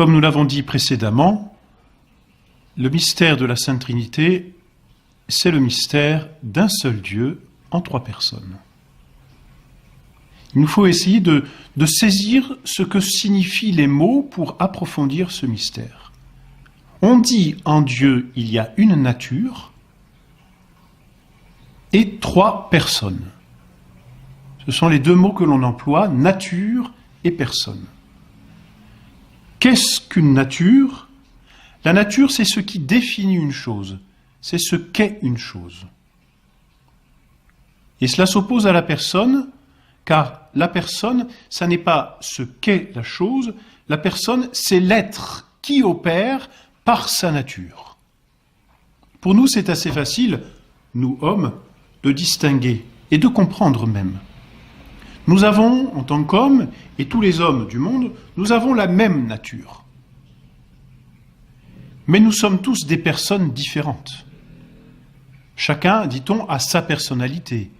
Comme nous l'avons dit précédemment, le mystère de la Sainte Trinité, c'est le mystère d'un seul Dieu en trois personnes. Il nous faut essayer de saisir ce que signifient les mots pour approfondir ce mystère. On dit en Dieu, il y a une nature et trois personnes. Ce sont les deux mots que l'on emploie, nature et personne. Qu'est-ce qu'une nature ? La nature, c'est ce qui définit une chose, c'est ce qu'est une chose. Et cela s'oppose à la personne, car la personne, ça n'est pas ce qu'est la chose, la personne, c'est l'être qui opère par sa nature. Pour nous, c'est assez facile, nous hommes, de distinguer et de comprendre même. Nous avons, en tant qu'hommes, et tous les hommes du monde, nous avons la même nature. Mais nous sommes tous des personnes différentes. Chacun, dit-on, a sa personnalité.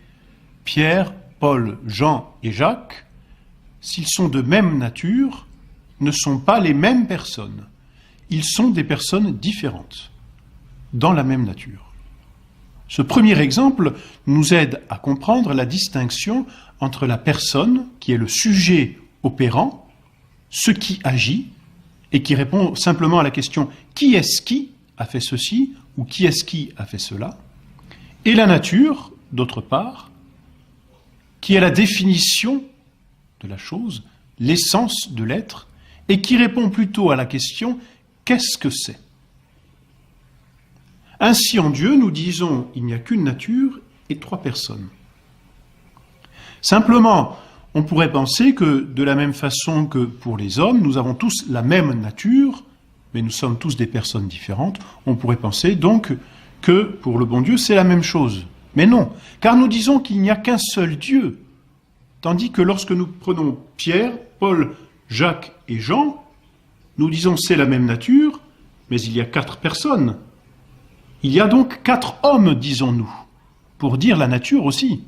Pierre, Paul, Jean et Jacques, s'ils sont de même nature, ne sont pas les mêmes personnes. Ils sont des personnes différentes, dans la même nature. Ce premier exemple nous aide à comprendre la distinction entre la personne, qui est le sujet opérant, ce qui agit, et qui répond simplement à la question « qui est-ce qui a fait ceci ?» ou « qui est-ce qui a fait cela ?» et la nature, d'autre part, qui est la définition de la chose, l'essence de l'être, et qui répond plutôt à la question « qu'est-ce que c'est ?» Ainsi, en Dieu, nous disons « il n'y a qu'une nature et trois personnes ». Simplement, on pourrait penser que, de la même façon que pour les hommes, nous avons tous la même nature, mais nous sommes tous des personnes différentes, on pourrait penser donc que, pour le bon Dieu, c'est la même chose. Mais non, car nous disons qu'il n'y a qu'un seul Dieu, tandis que lorsque nous prenons Pierre, Paul, Jacques et Jean, nous disons c'est la même nature, mais il y a quatre personnes. Il y a donc quatre hommes, disons-nous, pour dire la nature aussi.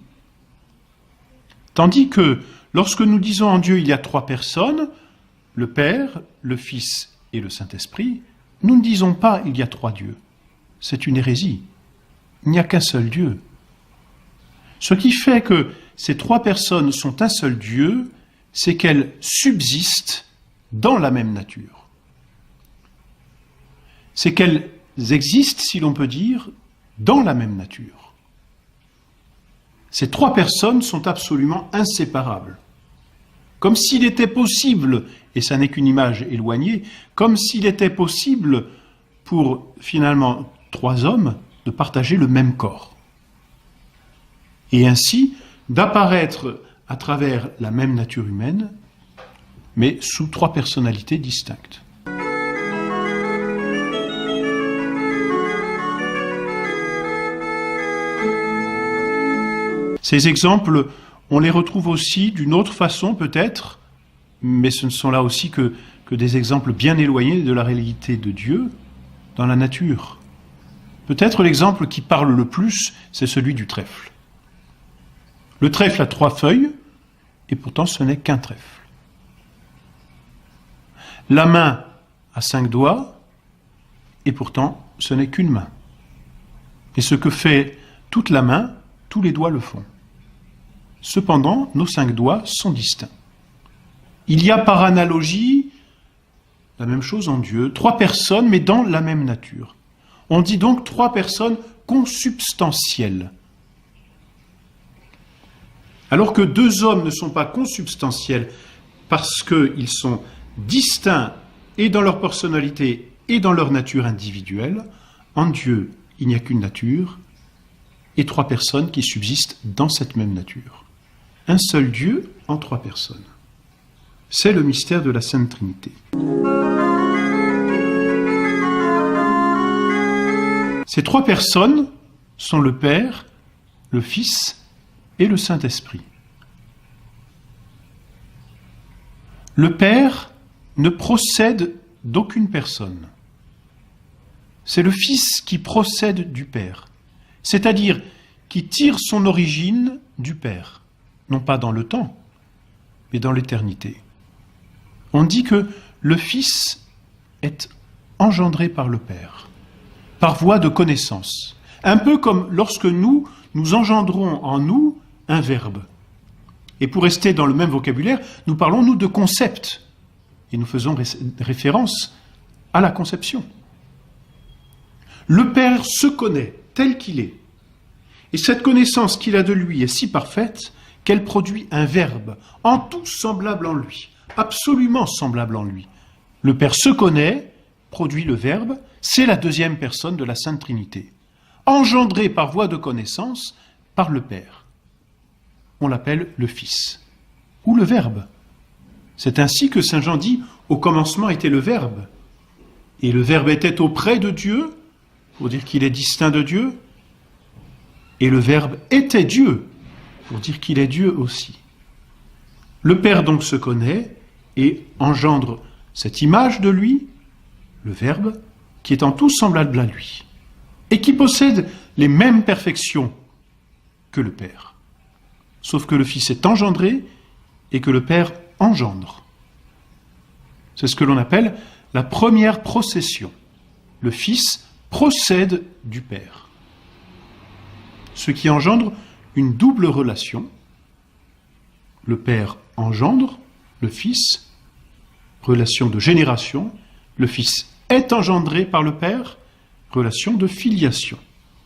Tandis que lorsque nous disons en Dieu il y a trois personnes, le Père, le Fils et le Saint-Esprit, nous ne disons pas il y a trois dieux. C'est une hérésie. Il n'y a qu'un seul Dieu. Ce qui fait que ces trois personnes sont un seul Dieu, c'est qu'elles subsistent dans la même nature. C'est qu'elles existent, si l'on peut dire, dans la même nature. Ces trois personnes sont absolument inséparables. Comme s'il était possible, et ça n'est qu'une image éloignée, comme s'il était possible pour finalement trois hommes de partager le même corps. Et ainsi d'apparaître à travers la même nature humaine, mais sous trois personnalités distinctes. Ces exemples, on les retrouve aussi d'une autre façon peut-être, mais ce ne sont là aussi que des exemples bien éloignés de la réalité de Dieu dans la nature. Peut-être l'exemple qui parle le plus, c'est celui du trèfle. Le trèfle a trois feuilles, et pourtant ce n'est qu'un trèfle. La main a 5 doigts, et pourtant ce n'est qu'une main. Et ce que fait toute la main, tous les doigts le font. Cependant, nos 5 doigts sont distincts. Il y a par analogie la même chose en Dieu, 3 personnes, mais dans la même nature. On dit donc 3 personnes consubstantielles. Alors que 2 hommes ne sont pas consubstantiels parce qu'ils sont distincts et dans leur personnalité et dans leur nature individuelle, en Dieu, il n'y a qu'une nature et 3 personnes qui subsistent dans cette même nature. Un seul Dieu en 3 personnes. C'est le mystère de la Sainte Trinité. Ces 3 personnes sont le Père, le Fils et le Saint-Esprit. Le Père ne procède d'aucune personne. C'est le Fils qui procède du Père, c'est-à-dire qui tire son origine du Père, non pas dans le temps, mais dans l'éternité. On dit que le Fils est engendré par le Père, par voie de connaissance. Un peu comme lorsque nous engendrons en nous un verbe. Et pour rester dans le même vocabulaire, nous parlons, nous, de concept. Et nous faisons référence à la conception. Le Père se connaît tel qu'il est. Et cette connaissance qu'il a de lui est si parfaite qu'elle produit un verbe, en tout semblable en lui, absolument semblable en lui. Le Père se connaît, produit le verbe, c'est la deuxième personne de la Sainte Trinité, engendré par voie de connaissance par le Père. On l'appelle le Fils, ou le Verbe. C'est ainsi que saint Jean dit « Au commencement était le Verbe ». Et le Verbe était auprès de Dieu, pour dire qu'il est distinct de Dieu, et le Verbe était Dieu, pour dire qu'il est Dieu aussi. Le Père donc se connaît et engendre cette image de lui, le Verbe, qui est en tout semblable à lui, et qui possède les mêmes perfections que le Père. Sauf que le Fils est engendré et que le Père engendre. C'est ce que l'on appelle la première procession. Le Fils procède du Père. Ce qui engendre une double relation. Le Père engendre le Fils, relation de génération. Le Fils est engendré par le Père, relation de filiation,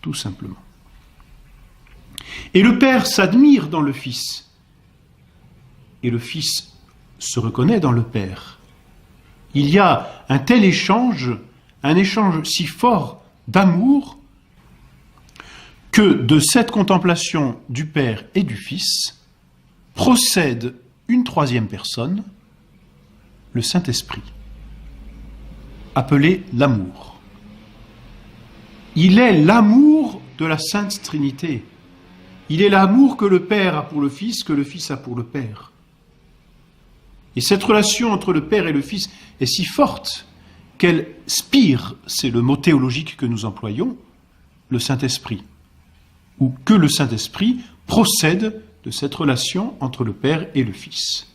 tout simplement. Et le Père s'admire dans le Fils, et le Fils se reconnaît dans le Père. Il y a un tel échange, un échange si fort d'amour, que de cette contemplation du Père et du Fils procède une troisième personne, le Saint-Esprit, appelé l'amour. Il est l'amour de la Sainte Trinité. Il est l'amour que le Père a pour le Fils, que le Fils a pour le Père. Et cette relation entre le Père et le Fils est si forte qu'elle spire, c'est le mot théologique que nous employons, le Saint-Esprit, ou que le Saint-Esprit procède de cette relation entre le Père et le Fils.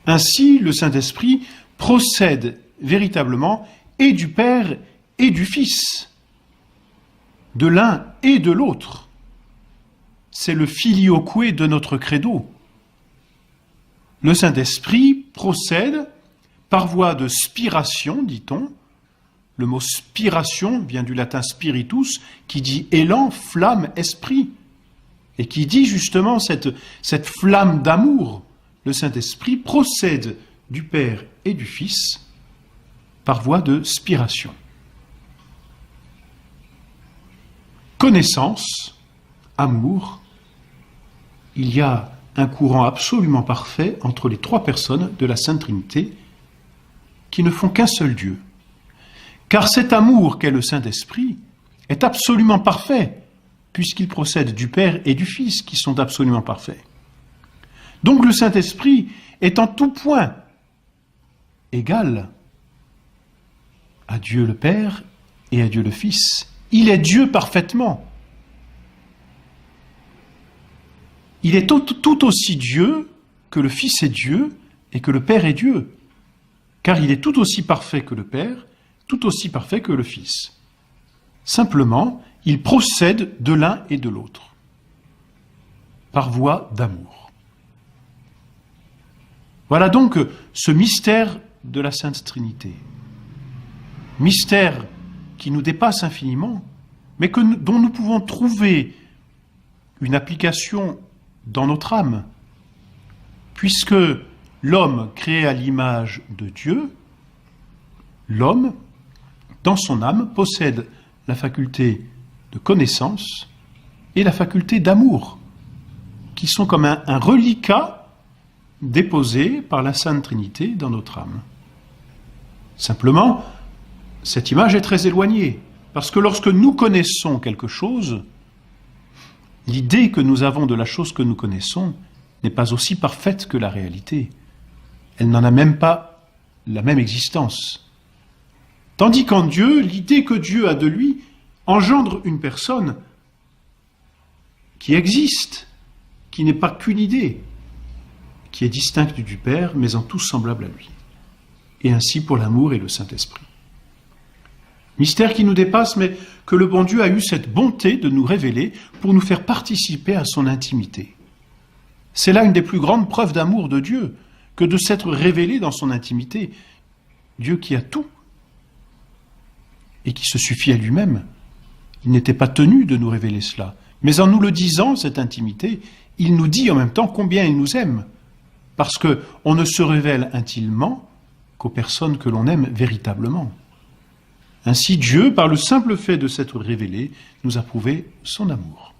Ainsi, le Saint-Esprit procède véritablement et du Père et du Fils, de l'un et de l'autre. C'est le filioque de notre credo. Le Saint-Esprit procède par voie de spiration, dit-on. Le mot spiration vient du latin spiritus, qui dit élan, flamme, esprit, et qui dit justement cette flamme d'amour. Le Saint-Esprit procède du Père et du Fils par voie de spiration. Connaissance, amour, il y a un courant absolument parfait entre les trois personnes de la Sainte Trinité qui ne font qu'un seul Dieu. Car cet amour qu'est le Saint-Esprit est absolument parfait, puisqu'il procède du Père et du Fils qui sont absolument parfaits. Donc le Saint-Esprit est en tout point égal à Dieu le Père et à Dieu le Fils. Il est Dieu parfaitement. Il est tout aussi Dieu que le Fils est Dieu et que le Père est Dieu. Car il est tout aussi parfait que le Père, tout aussi parfait que le Fils. Simplement, il procède de l'un et de l'autre, par voie d'amour. Voilà donc ce mystère de la Sainte Trinité. Mystère qui nous dépasse infiniment, mais dont nous pouvons trouver une application dans notre âme, puisque l'homme créé à l'image de Dieu, l'homme, dans son âme, possède la faculté de connaissance et la faculté d'amour, qui sont comme un reliquat déposé par la Sainte Trinité dans notre âme. Simplement, cette image est très éloignée, parce que lorsque nous connaissons quelque chose, l'idée que nous avons de la chose que nous connaissons n'est pas aussi parfaite que la réalité. Elle n'en a même pas la même existence. Tandis qu'en Dieu, l'idée que Dieu a de lui engendre une personne qui existe, qui n'est pas qu'une idée, qui est distincte du Père, mais en tout semblable à lui. et ainsi pour l'amour et le Saint-Esprit. Mystère qui nous dépasse, mais que le bon Dieu a eu cette bonté de nous révéler pour nous faire participer à son intimité. C'est là une des plus grandes preuves d'amour de Dieu, que de s'être révélé dans son intimité. Dieu qui a tout et qui se suffit à lui-même. Il n'était pas tenu de nous révéler cela. Mais en nous le disant, cette intimité, il nous dit en même temps combien il nous aime. Parce qu'on ne se révèle intimement qu'aux personnes que l'on aime véritablement. Ainsi, Dieu, par le simple fait de s'être révélé, nous a prouvé son amour.